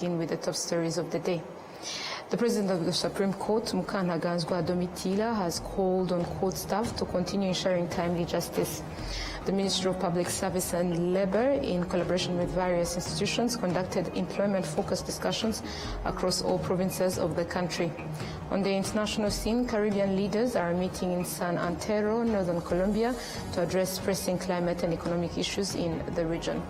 Begin with the top stories of the day. The President of the Supreme Court, Mukantaganzwa Domitila, has called on court staff to continue ensuring timely justice. The Ministry of Public Service and Labour, in collaboration with various institutions, conducted employment-focused discussions across all provinces of the country. On the international scene, Caribbean leaders are meeting in San Antero, northern Colombia, to address pressing climate and economic issues in the region.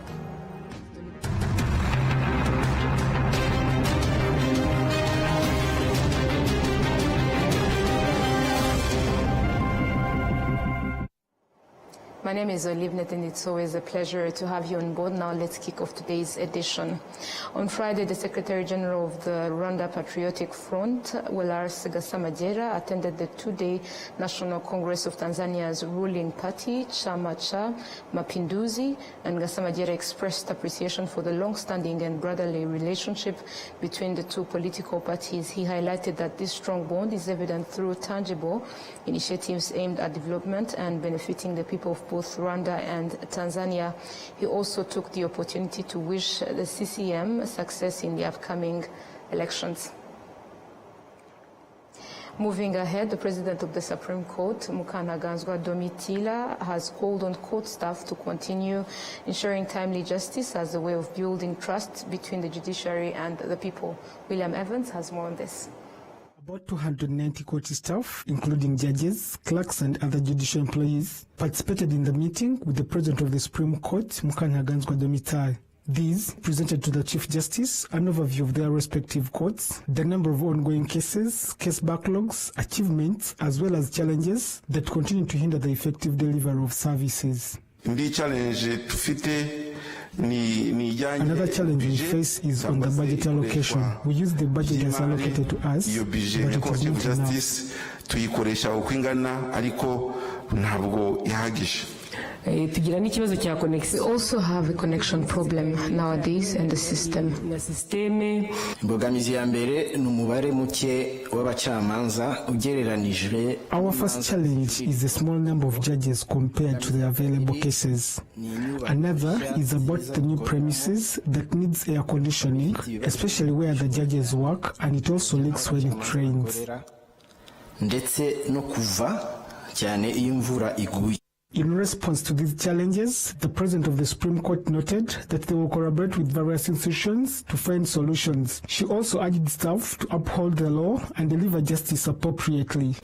My name is Olivnet, and it's always a pleasure to have you on board. Now let's kick off today's edition. On Friday, the Secretary General of the Rwanda Patriotic Front, Welars Gasamagera, attended the two-day National Congress of Tanzania's ruling party, Chama cha Mapinduzi, and Gasamagera expressed appreciation for the long-standing and brotherly relationship between the two political parties. He highlighted that this strong bond is evident through tangible initiatives aimed at development and benefiting the people of both Rwanda and Tanzania. He also took the opportunity to wish the CCM success in the upcoming elections. Moving ahead, the President of the Supreme Court, Mukantaganzwa Domitila, has called on court staff to continue ensuring timely justice as a way of building trust between the judiciary and the people. William Evans has more on this. About 290 court staff, including judges, clerks and other judicial employees, participated in the meeting with the President of the Supreme Court, Mukantaganzwa Domitila. These presented to the Chief Justice an overview of their respective courts, the number of ongoing cases, case backlogs, achievements, as well as challenges that continue to hinder the effective delivery of services. Another challenge we face is on the budget allocation. We use the budget as allocated to us, but it is not enough. We also have a connection problem nowadays in the system. Our first challenge is the small number of judges compared to the available cases. Another is about the new premises that needs air conditioning, especially where the judges work, and it also leaks when it rains. In response to these challenges, the President of the Supreme Court noted that they will collaborate with various institutions to find solutions. She also urged staff to uphold the law and deliver justice appropriately.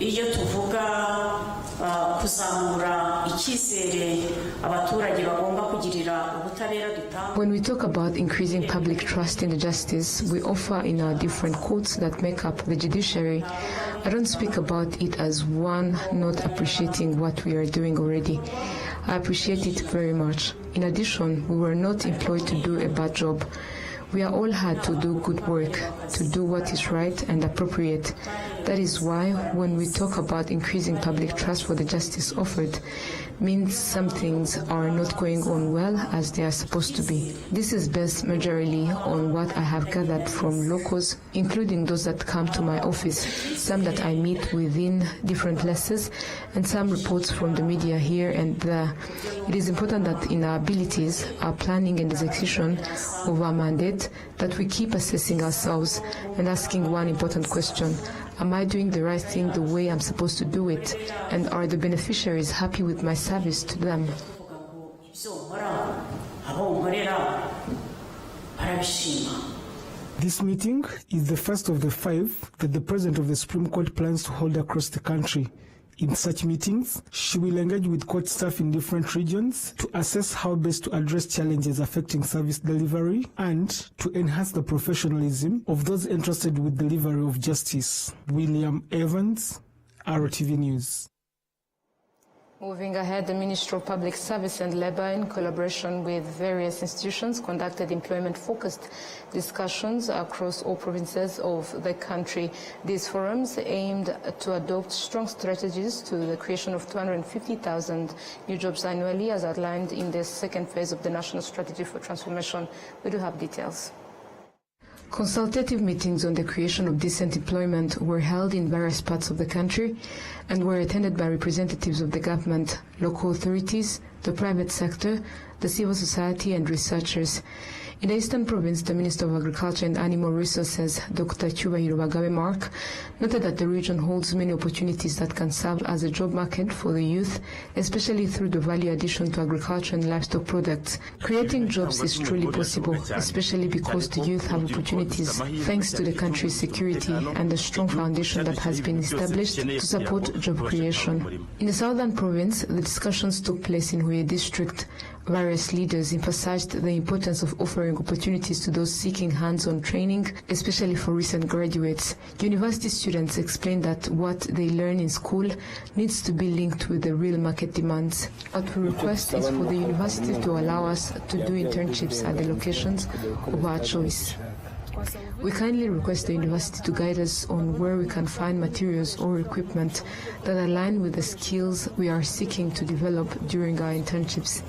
When we talk about increasing public trust in the justice we offer in our different courts that make up the judiciary, I don't speak about it as one not appreciating what we are doing already. I appreciate it very much. In addition, we were not employed to do a bad job. We are all had to do good work, to do what is right and appropriate. That is why when we talk about increasing public trust for the justice offered, means some things are not going on well as they are supposed to be. This is based majorly on what I have gathered from locals, including those that come to my office, some that I meet within different places, and some reports from the media here and there. It is important that in our abilities, our planning and execution of our mandate, that we keep assessing ourselves and asking one important question: am I doing the right thing the way I'm supposed to do it? And are the beneficiaries happy with my service to them? This meeting is the first of the 5 that the President of the Supreme Court plans to hold across the country. In such meetings, she will engage with court staff in different regions to assess how best to address challenges affecting service delivery and to enhance the professionalism of those entrusted with delivery of justice. William Evans, RwandaTV News. Moving ahead, the Ministry of Public Service and Labour, in collaboration with various institutions, conducted employment-focused discussions across all provinces of the country. These forums aimed to adopt strong strategies to the creation of 250,000 new jobs annually, as outlined in the second phase of the National Strategy for Transformation. We do have details. Consultative meetings on the creation of decent employment were held in various parts of the country and were attended by representatives of the government, local authorities, the private sector, the civil society and researchers. In the Eastern Province, the Minister of Agriculture and Animal Resources, Dr. Cyubahiro Bagabe Mark, noted that the region holds many opportunities that can serve as a job market for the youth, especially through the value addition to agriculture and livestock products. Creating jobs is truly possible, especially because the youth have opportunities thanks to the country's security and the strong foundation that has been established to support job creation. In the Southern Province, the discussions took place in Huye District. Various leaders emphasized the importance of offering opportunities to those seeking hands-on training, especially for recent graduates. University students explained that what they learn in school needs to be linked with the real market demands. What we request is for the university to allow us to do internships at the locations of our choice. We kindly request the university to guide us on where we can find materials or equipment that align with the skills we are seeking to develop during our internships.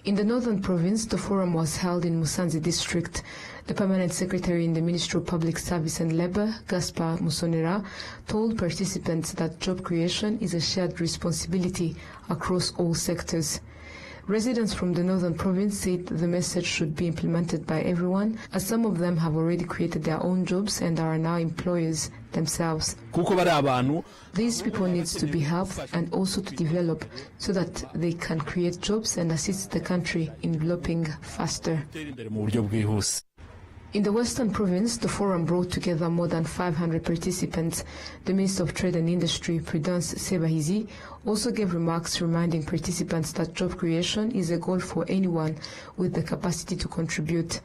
In the Northern Province, the forum was held in Musanze District. The Permanent Secretary in the Ministry of Public Service and Labour, Gaspar Musonera, told participants that job creation is a shared responsibility across all sectors. Residents from the Northern Province said the message should be implemented by everyone, as some of them have already created their own jobs and are now employers themselves. These people need to be helped and also to develop so that they can create jobs and assist the country in developing faster. In the Western Province, the forum brought together more than 500 participants. The Minister of Trade and Industry, Prudence Sebahizi, also gave remarks reminding participants that job creation is a goal for anyone with the capacity to contribute.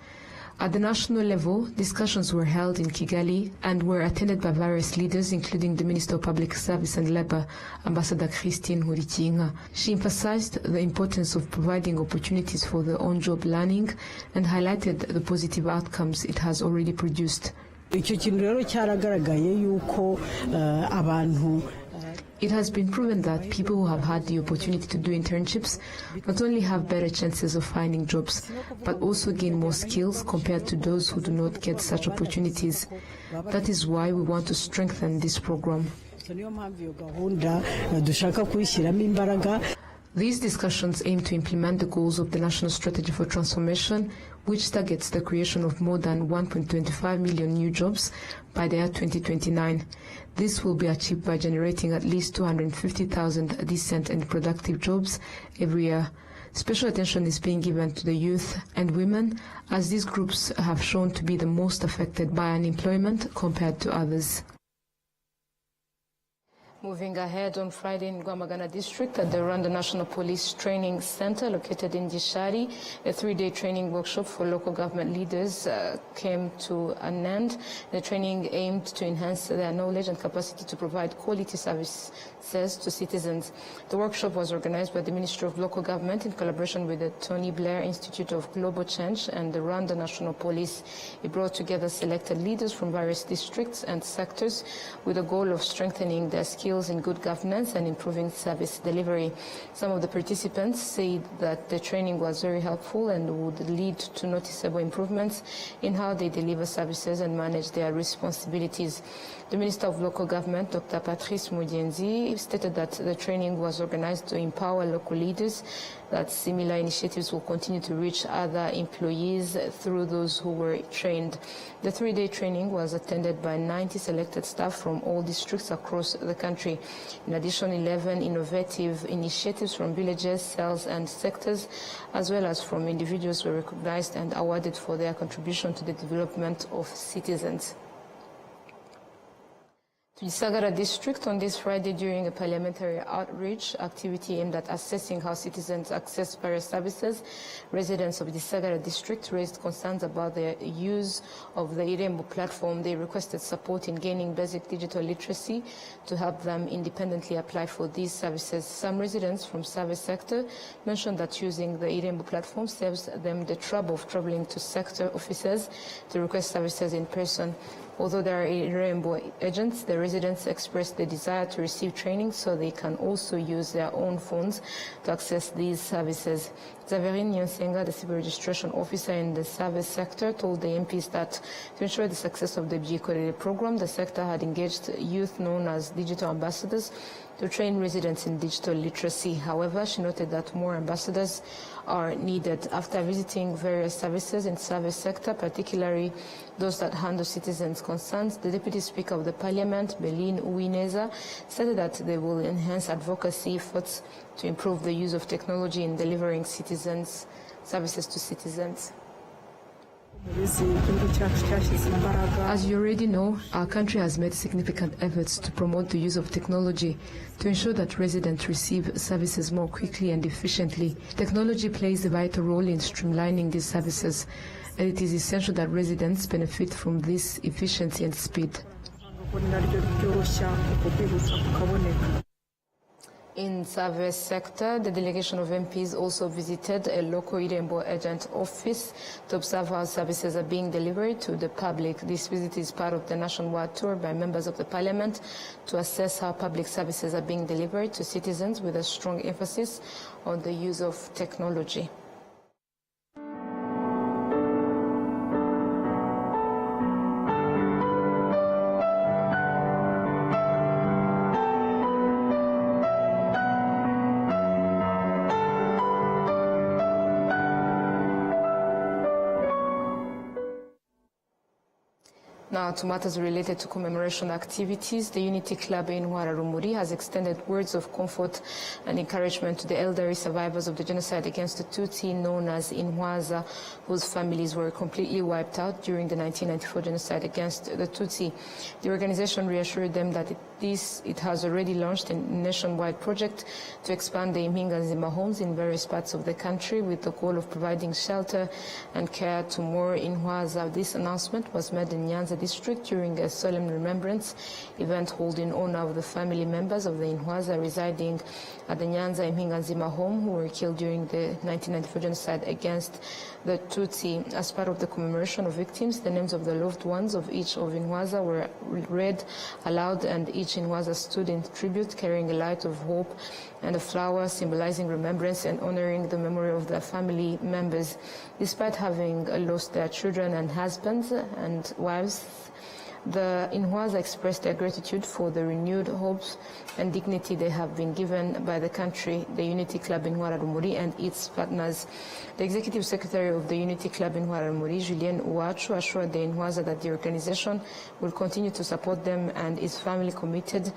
At the national level, discussions were held in Kigali and were attended by various leaders, including the Minister of Public Service and Labour, Ambassador Christine Hurikinga. She emphasized the importance of providing opportunities for the on-job learning and highlighted the positive outcomes it has already produced. It has been proven that people who have had the opportunity to do internships not only have better chances of finding jobs, but also gain more skills compared to those who do not get such opportunities. That is why we want to strengthen this program. These discussions aim to implement the goals of the National Strategy for Transformation, which targets the creation of more than 1.25 million new jobs by the year 2029. This will be achieved by generating at least 250,000 decent and productive jobs every year. Special attention is being given to the youth and women, as these groups have shown to be the most affected by unemployment compared to others. Moving ahead, on Friday in Rwamagana District at the Rwanda National Police Training Center located in Gishari, a 3-day training workshop for local government leaders came to an end. The training aimed to enhance their knowledge and capacity to provide quality services to citizens. The workshop was organized by the Ministry of Local Government in collaboration with the Tony Blair Institute of Global Change and the Rwanda National Police. It brought together selected leaders from various districts and sectors with the goal of strengthening their skills in good governance and improving service delivery. Some of the participants said that the training was very helpful and would lead to noticeable improvements in how they deliver services and manage their responsibilities. The Minister of Local Government, Dr. Patrice Mugenzi, stated that the training was organized to empower local leaders, that similar initiatives will continue to reach other employees through those who were trained. The 3-day training was attended by 90 selected staff from all districts across the country. In addition, 11 innovative initiatives from villages, cells and sectors, as well as from individuals, were recognized and awarded for their contribution to the development of citizens. To Gisagara District on this Friday during a parliamentary outreach activity aimed at assessing how citizens access various services, residents of Gisagara District raised concerns about the use of the Irembo platform. They requested support in gaining basic digital literacy to help them independently apply for these services. Some residents from service sector mentioned that using the Irembo platform saves them the trouble of traveling to sector offices to request services in person. Although there are Irembo agents, the residents expressed the desire to receive training so they can also use their own phones to access these services. Zaverin Nyonsenga, the civil registration officer in the service sector, told the MPs that to ensure the success of the Byikorere program, the sector had engaged youth known as digital ambassadors to train residents in digital literacy. However, she noted that more ambassadors are needed. After visiting various services in the service sector, particularly those that handle citizens' concerns, the Deputy Speaker of the Parliament, Belin Uwineza, stated that they will enhance advocacy efforts to improve the use of technology in delivering services to citizens. As you already know, our country has made significant efforts to promote the use of technology to ensure that residents receive services more quickly and efficiently. Technology plays a vital role in streamlining these services, and it is essential that residents benefit from this efficiency and speed. In the service sector, the delegation of MPs also visited a local Irembo agent office to observe how services are being delivered to the public. This visit is part of the nationwide tour by members of the parliament to assess how public services are being delivered to citizens, with a strong emphasis on the use of technology. Now to matters related to commemoration activities, the Unity Club in Rwanda has extended words of comfort and encouragement to the elderly survivors of the genocide against the Tutsi, known as Intwaza, whose families were completely wiped out during the 1994 genocide against the Tutsi. The organization reassured them that it has already launched a nationwide project to expand the Impinganzima homes in various parts of the country, with the goal of providing shelter and care to more Intwaza. This announcement was made in Nyanza district during a solemn remembrance event held in honor of the family members of the Intwaza residing at the Nyanza Impinganzima home who were killed during the 1994 genocide against the Tutsi. As part of the commemoration of victims, the names of the loved ones of each of Intwaza were read aloud, and each Intwaza stood in tribute, carrying a light of hope and a flower symbolizing remembrance and honoring the memory of their family members. Despite having lost their children and husbands and wives, the Intwaza expressed their gratitude for the renewed hopes and dignity they have been given by the country, the Unity Club in Rwanda and its partners. The Executive Secretary of the Unity Club in Rwanda, Julien Uwachu, assured the Intwaza that the organization will continue to support them and is firmly committed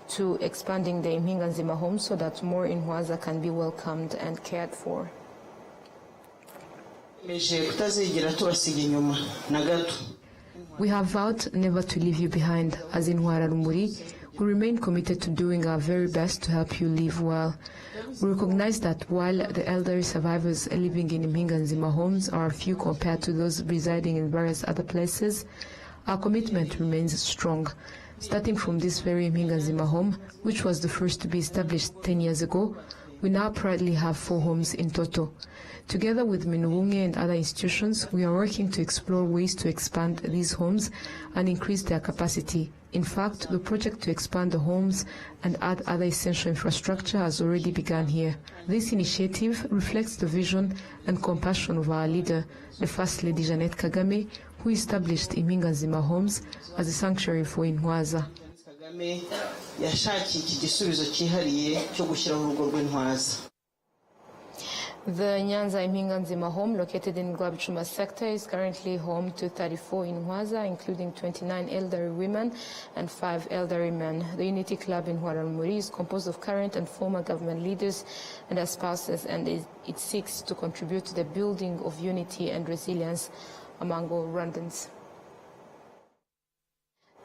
to expanding the Impinganzima home so that more Intwaza can be welcomed and cared for. We have vowed never to leave you behind. As in Rwanda, we remain committed to doing our very best to help you live well. We recognize that while the elderly survivors living in Impinganzima homes are few compared to those residing in various other places, our commitment remains strong. Starting from this very Impinganzima home, which was the first to be established 10 years ago, we now proudly have 4 homes in total. Together with Minubunge and other institutions, we are working to explore ways to expand these homes and increase their capacity. In fact, the project to expand the homes and add other essential infrastructure has already begun here. This initiative reflects the vision and compassion of our leader, the First Lady Jeannette Kagame, who established Impinganzima homes as a sanctuary for Intwaza. The Nyanza Impinganzima home, located in Rwabichuma sector, is currently home to 34 Intwaza, including 29 elderly women and 5 elderly men. The Unity Club in Rwanda is composed of current and former government leaders and their spouses, and it seeks to contribute to the building of unity and resilience among all Rwandans.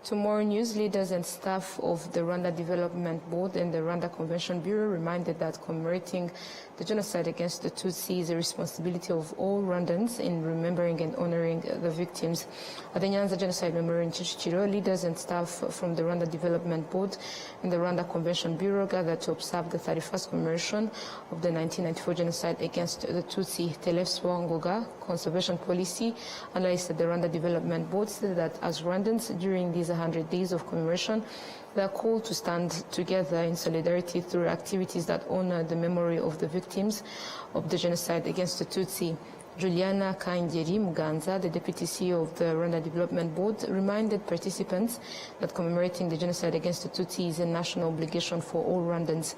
To more news, leaders and staff of the Rwanda Development Board and the Rwanda Convention Bureau reminded that commemorating the genocide against the Tutsi is a responsibility of all Rwandans in remembering and honoring the victims. At the Nyanza Genocide Memorial in Chichiro, leaders and staff from the Rwanda Development Board and the Rwanda Convention Bureau gathered to observe the 31st commemoration of the 1994 genocide against the Tutsi. Telefswa Ngoga, Conservation Policy Analyst at the Rwanda Development Board, said that as Rwandans during these 100 days of commemoration, they are called to stand together in solidarity through activities that honor the memory of the victims of the genocide against the Tutsi. Juliana Kangeri Muganza, the Deputy CEO of the Rwanda Development Board, reminded participants that commemorating the genocide against the Tutsi is a national obligation for all Rwandans.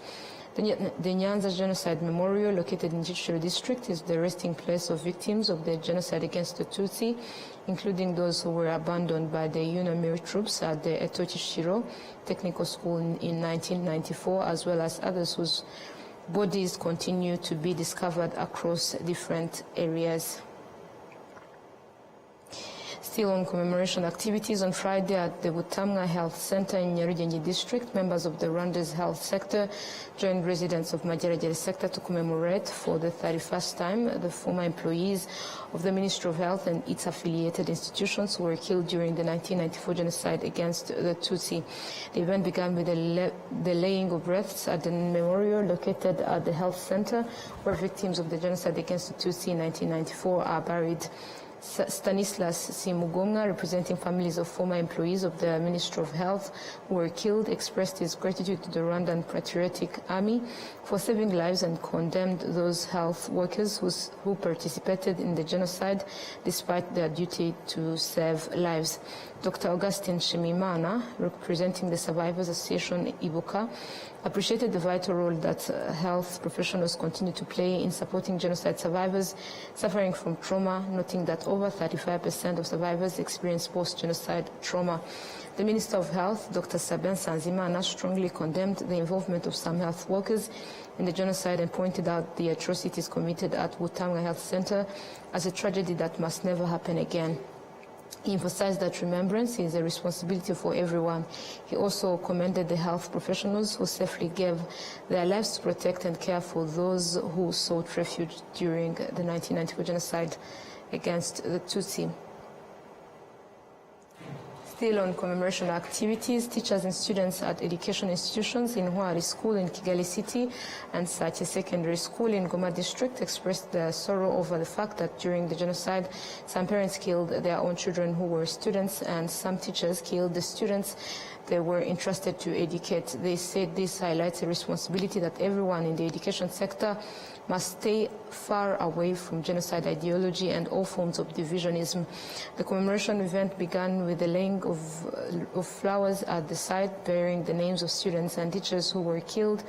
The Nyanza Genocide Memorial, located in Kicukiro District, is the resting place of victims of the genocide against the Tutsi, including those who were abandoned by the UNAMIR troops at the Eto Kicukiro Technical School in 1994, as well as others whose bodies continue to be discovered across different areas. Still on commemoration activities, on Friday at the Butamwa Health Center in Nyarugenge District, members of the Rwanda's health sector joined residents of Mageragere sector to commemorate for the 31st time the former employees of the Ministry of Health and its affiliated institutions who were killed during the 1994 genocide against the Tutsi. The event began with the laying of wreaths at the memorial located at the health center, where victims of the genocide against the Tutsi in 1994 are buried. Stanislas Simugonga, representing families of former employees of the Ministry of Health who were killed, expressed his gratitude to the Rwandan Patriotic Army for saving lives and condemned those health workers who participated in the genocide despite their duty to save lives. Dr. Augustine Shimimana, representing the Survivors Association Ibuka, appreciated the vital role that health professionals continue to play in supporting genocide survivors suffering from trauma, noting that over 35% of survivors experience post-genocide trauma. The Minister of Health, Dr. Sabin Sanzimana, strongly condemned the involvement of some health workers in the genocide and pointed out the atrocities committed at Butamwa Health Center as a tragedy that must never happen again. He emphasized that remembrance is a responsibility for everyone. He also commended the health professionals who safely gave their lives to protect and care for those who sought refuge during the 1994 genocide against the Tutsi. Still on commemoration activities, teachers and students at education institutions in Hwari School in Kigali City and Sache Secondary School in Goma District expressed their sorrow over the fact that during the genocide, some parents killed their own children who were students and some teachers killed the students they were entrusted to educate. They said this highlights a responsibility that everyone in the education sector must stay far away from genocide ideology and all forms of divisionism. The commemoration event began with the laying of flowers at the site bearing the names of students and teachers who were killed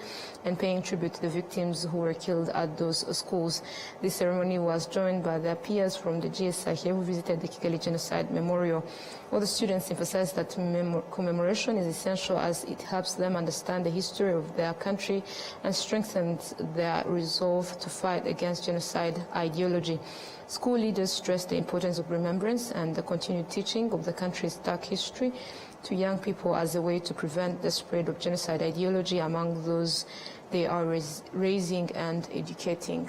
and paying tribute to the victims who were killed at those schools. This ceremony was joined by their peers from the GSI who visited the Kigali Genocide Memorial. All the students emphasized that commemoration is essential as it helps them understand the history of their country and strengthens their resolve to fight against genocide ideology. School leaders stressed the importance of remembrance and the continued teaching of the country's dark history to young people as a way to prevent the spread of genocide ideology among those they are raising and educating.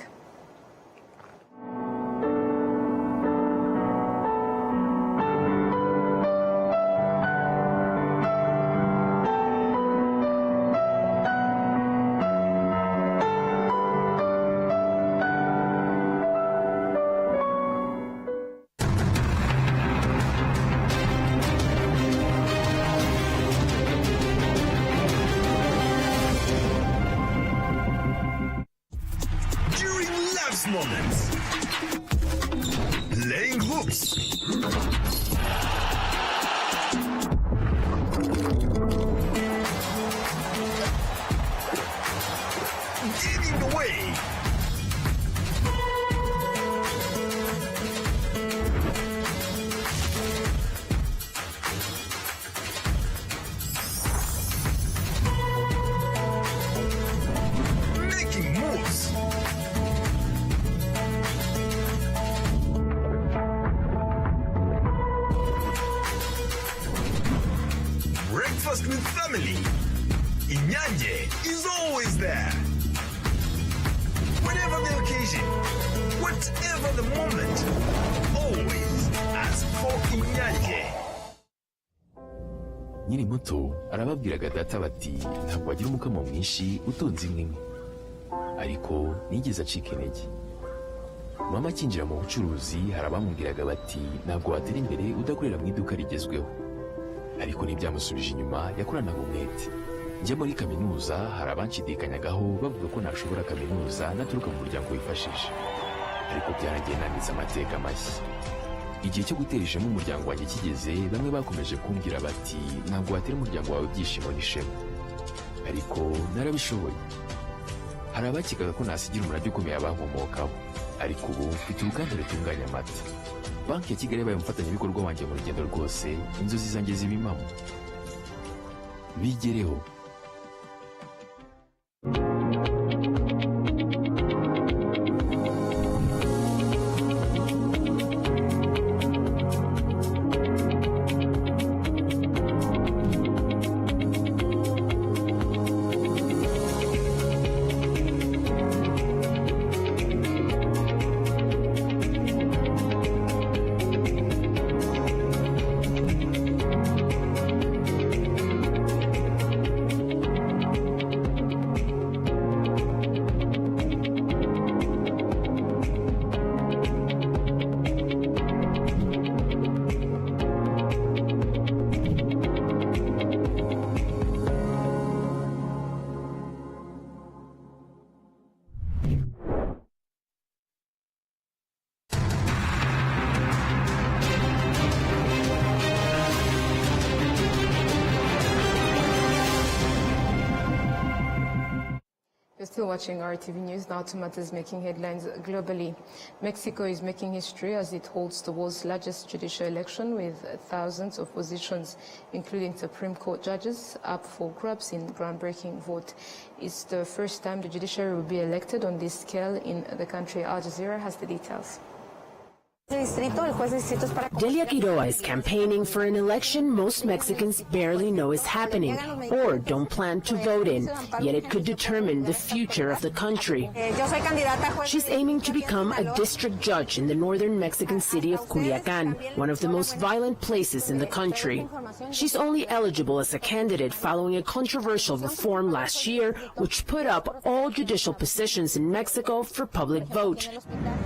Moments. Laying hooks. Giving away. Making moves. Breakfast with family. Inyanje is always there. Whatever the occasion, whatever the moment, always ask for Inyanje. Nyiri muto arababwiraga data bati ntabwo agira umukamo mwinshi utunze imwe imwe, ariko nigeze acika intege. Mama akinjira mu bucuruzi hari abamubwiraga bati ntabwo watera imbere udakorera mu iduka rigezweho, ariko ntibyamusubije inyuma, yakoranaga umwete. Njya muri kaminuza hari abanshidikanyagaho bavuga ko ntashobora kaminuza naturuka mu muryango wifashije, ariko byarangiye nanditse amateka mashya. Igihe cyo gutera ishema umuryango wanjye kigeze, bamwe bakomeje kumbwira bati ntabwo watera umuryango wawe ibyishimo n'ishema, ariko narabishoboye. Hari abakekaga ko nasigira umurage ukomeye abankomokaho, ariko ubu mfite uruganda rutunganya amata. Banki ya Kigali yabaye umufatanyabikorwa wanjye mu rugendo rwose, inzozi zanjye ziba impamo. Bigereho. You're still watching RTV News. Now to matters making headlines globally. Mexico is making history as it holds the world's largest judicial election with thousands of positions, including Supreme Court judges, up for grabs in groundbreaking vote. It's the first time the judiciary will be elected on this scale in the country. Al Jazeera has the details. Delia Quiroa is campaigning for an election most Mexicans barely know is happening or don't plan to vote in, yet it could determine the future of the country. She's aiming to become a district judge in the northern Mexican city of Culiacan, one of the most violent places in the country. She's only eligible as a candidate following a controversial reform last year, which put up all judicial positions in Mexico for public vote.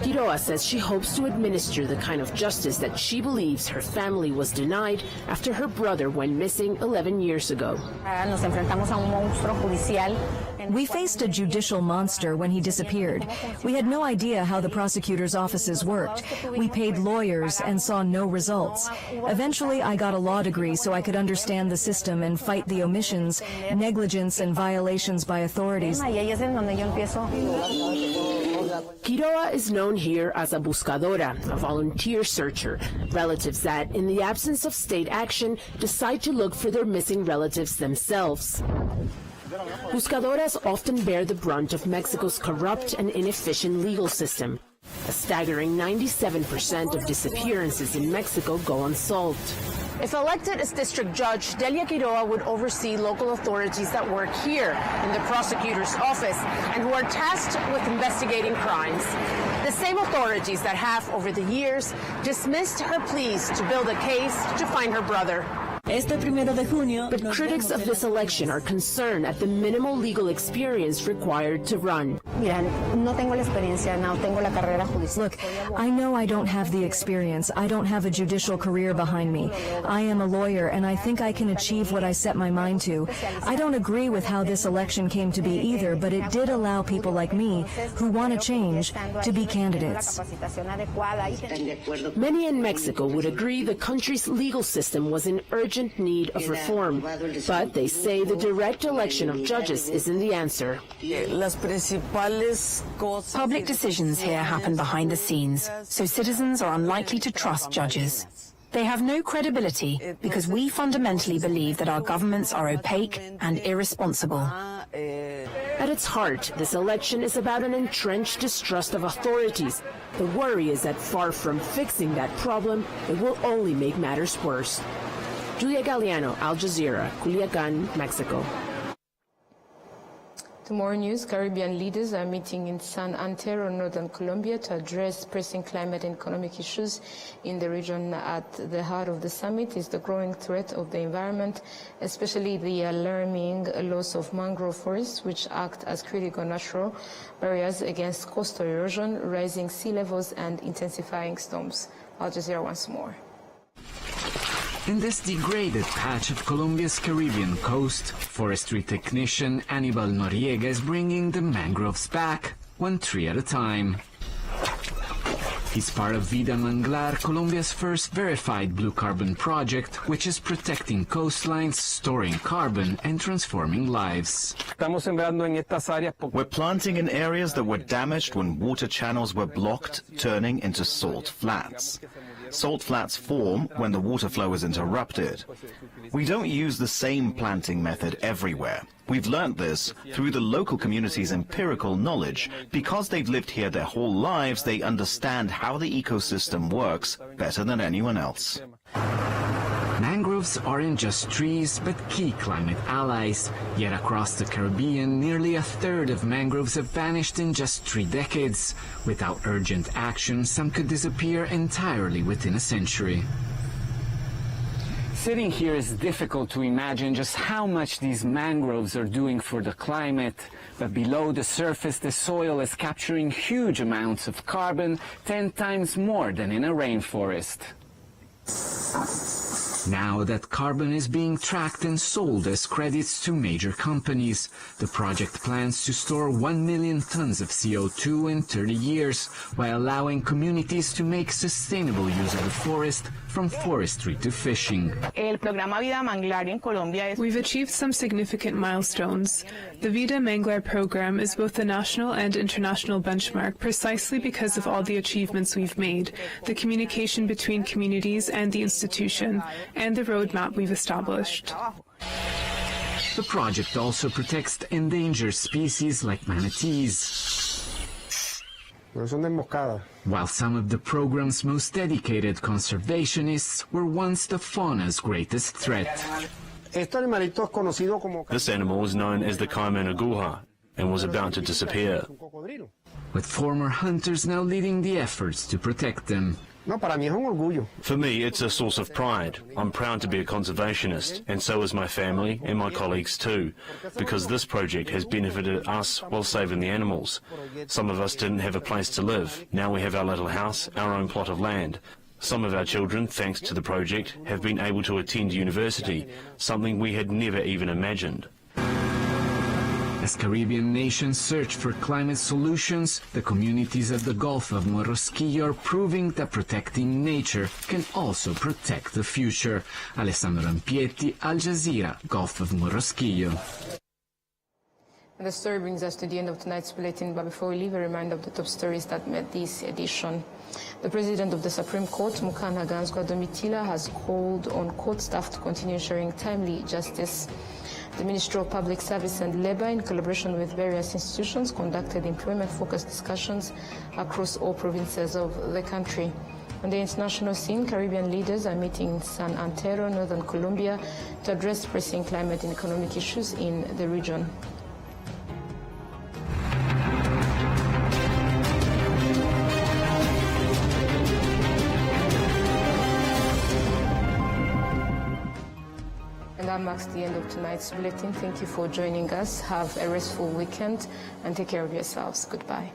Quiroa says she hopes to administer the kind of justice that she believes her family was denied after her brother went missing 11 years ago. We faced a judicial monster when he disappeared. We had no idea how the prosecutor's offices worked. We paid lawyers and saw no results. Eventually, I got a law degree so I could understand the system and fight the omissions, negligence, and violations by authorities. Quiroa is known here as a buscadora, a volunteer searcher, relatives that, in the absence of state action, decide to look for their missing relatives themselves. Buscadoras often bear the brunt of Mexico's corrupt and inefficient legal system. A staggering 97% of disappearances in Mexico go unsolved. If elected as district judge, Delia Quiroa would oversee local authorities that work here in the prosecutor's office and who are tasked with investigating crimes. The same authorities that have, over the years, dismissed her pleas to build a case to find her brother. But critics of this election are concerned at the minimal legal experience required to run. Look, I know I don't have the experience. I don't have a judicial career behind me. I am a lawyer, and I think I can achieve what I set my mind to. I don't agree with how this election came to be either, but it did allow people like me, who want to change, to be candidates. Many in Mexico would agree the country's legal system was in urgent need of reform, but they say the direct election of judges isn't the answer. Public decisions here happen behind the scenes, so citizens are unlikely to trust judges. They have no credibility because we fundamentally believe that our governments are opaque and irresponsible. At its heart, this election is about an entrenched distrust of authorities. The worry is that far from fixing that problem, it will only make matters worse. Julia Galeano, Al Jazeera, Culiacan, Mexico. Tomorrow news, Caribbean leaders are meeting in San Antero, northern Colombia, to address pressing climate and economic issues in the region. At the heart of the summit is the growing threat of the environment, especially the alarming loss of mangrove forests, which act as critical natural barriers against coastal erosion, rising sea levels, and intensifying storms. Al Jazeera once more. In this degraded patch of Colombia's Caribbean coast, forestry technician Anibal Noriega is bringing the mangroves back, one tree at a time. He's part of Vida Manglar, Colombia's first verified blue carbon project, which is protecting coastlines, storing carbon, and transforming lives. We're planting in areas that were damaged when water channels were blocked, turning into salt flats. Salt flats form when the water flow is interrupted. We don't use the same planting method everywhere. We've learned this through the local community's empirical knowledge. Because they've lived here their whole lives, they understand how the ecosystem works better than anyone else. Mangroves aren't just trees, but key climate allies. Yet across the Caribbean, nearly a third of mangroves have vanished in just 3 decades. Without urgent action, some could disappear entirely within a century. Sitting here is difficult to imagine just how much these mangroves are doing for the climate, but below the surface the soil is capturing huge amounts of carbon, 10 times more than in a rainforest. Now that carbon is being tracked and sold as credits to major companies, the project plans to store 1 million tons of CO2 in 30 years, while allowing communities to make sustainable use of the forest, from forestry to fishing. We've achieved some significant milestones. The Vida Manglar program is both a national and international benchmark precisely because of all the achievements we've made, the communication between communities and the institution, and the roadmap we've established. The project also protects endangered species like manatees. While some of the program's most dedicated conservationists were once the fauna's greatest threat. This animal is known as the caiman aguja and was about to disappear. With former hunters now leading the efforts to protect them. For me, it's a source of pride. I'm proud to be a conservationist, and so is my family and my colleagues too, because this project has benefited us while saving the animals. Some of us didn't have a place to live. Now we have our little house, our own plot of land. Some of our children, thanks to the project, have been able to attend university, something we had never even imagined. As Caribbean nations search for climate solutions, the communities at the Gulf of Morrosquillo are proving that protecting nature can also protect the future. Alessandro Rampietti, Al Jazeera, Gulf of Morrosquillo. The story brings us to the end of tonight's bulletin, but before we leave, a reminder of the top stories that made this edition. The President of the Supreme Court, Mukana Gansgwa Domitila, has called on court staff to continue ensuring timely justice. The Ministry of Public Service and Labour, in collaboration with various institutions, conducted employment-focused discussions across all provinces of the country. On the international scene, Caribbean leaders are meeting in San Antero, Northern Colombia, to address pressing climate and economic issues in the region. And that marks the end of tonight's bulletin. Thank you for joining us. Have a restful weekend and take care of yourselves. Goodbye.